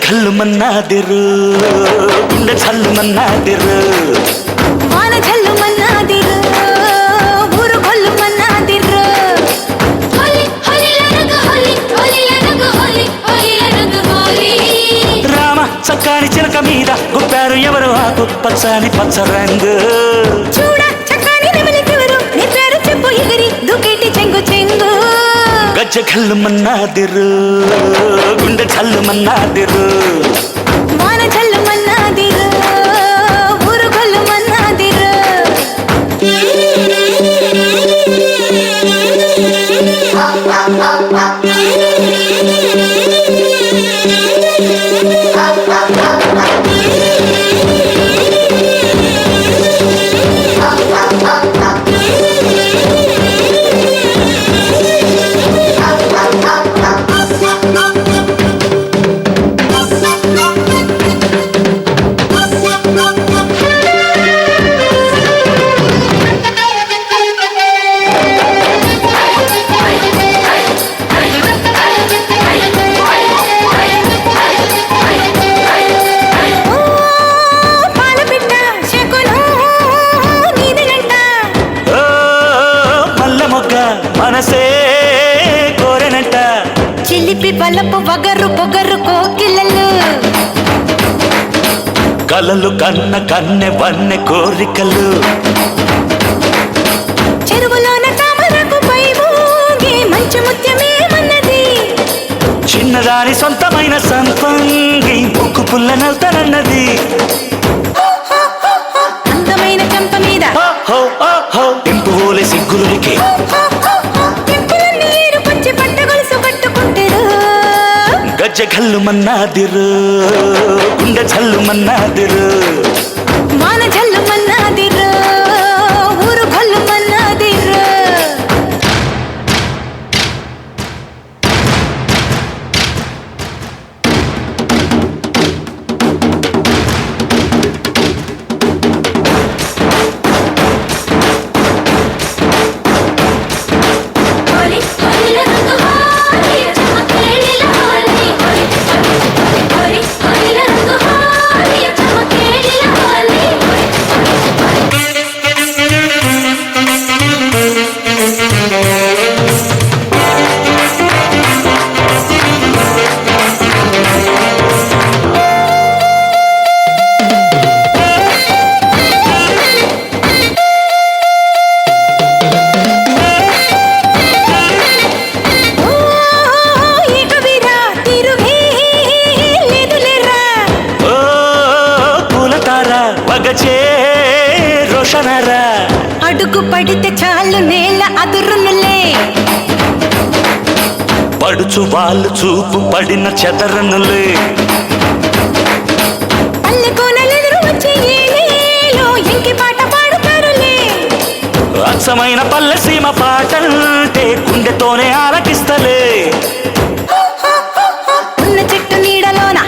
ఘల్లు మన్నాదిరు గుండె ఛల్లు మన్నాదిరు వాన ఝల్లు మన్నాదిరు ఊరు గొల్లు మన్నాదిరు హోలీ హోలీ రంగు హోలీ హోలీ రంగు హోలీ హోలీ రంగు హోలీ రామ చక్కని చిలక మీద గుప్పారు ఎవరు ఆకు పచ్చని పచ్చ రంగు చూడ చక్కని నెమలికెవరు నీ పేరు చెప్పు ఎగిరి దుకేటి చెంగు చెంగు గజ్జ ఘల్లు మన్నాదిరు గుండె ఛల్లు మన్నాదిరు వాన ఝల్లు మన్నాదిరు ఊరు గొల్లు మన్నాదిరు మనసే కోరెనంట చిలిపి బలపు వగరు పొగరు కోకిలలు కలలు కన్న కన్నె వన్నె కోరికలు చెరువులోన తామరకు పై ఊగే మంచు ముత్యమేమన్నది చిన్నదాని సొంతమైన సంపంగి ముక్కు పుల్ల నల్తనన్నది అందమైన చెంప మీద ఇంపు ఓలే సిగ్గులకి గజ్జ ఘల్లు మన్నాదిరు గుండె ఛల్లు మన్నాదిరు వాన ఝల్లు మన్నాదిరు ఊరు గొల్లు మన్నాదిరు అడుగు పడితే చాలు నేల అదురునులే పడుచు వాళ్ళు చూపు పడిన చెదరనులే పల్లె కోనలెదురు వచ్చి ఏలేలో ఇంకి పాట పాడుతారులే అచ్చమైన పల్లె సీమ పాటంటే గుండెతోనే ఆలకిస్తలే ఉన్న చెట్టు నీడలోన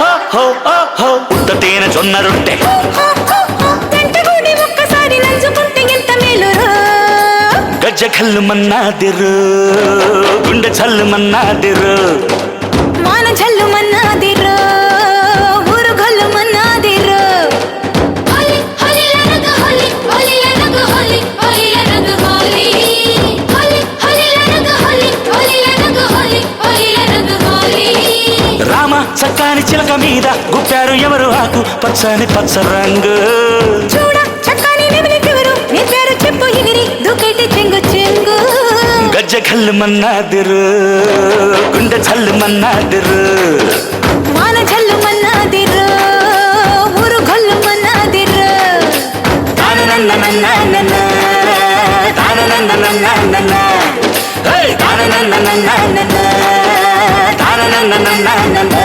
ఉత్త తేనె జొన్న రొట్టె గజ్జ ఘల్లు మన్నాదిరు గుండె ఛల్లు మన్నాదిరు వాన ఝల్లు మన్నాదిరు ఊరు గొల్లు మన్నాదిరు హోలీ హోలీ రంగు హోలీ హోలీ రంగు హోలీ హోలీ రంగు హోలీ హోలీ హోలీ రంగు హోలీ హోలీ రంగు హోలీ హోలీ రంగు హోలీ రామ చక్కని చిలక మీద గుప్పారు ఎవరు ఆకు పచ్చని పచ్చ రంగు చూడ చక్కని నెమలికెవరు నీ పేరు చెప్పు ఎగిరి దుకేటి చెంగు చెంగు గజ్జ ఘల్లు మన్నాదిరు గుండె ఛల్లు మన్నాదిరు వాన ఝల్లు మన్నాదిరు ఊరు గొల్లు మన్నాదిరు తాననన్ననన్ననన్న తాననన్ననన్ననన్న హే తాననన్ననన్ననన్న తాననన్ననన్ననన్న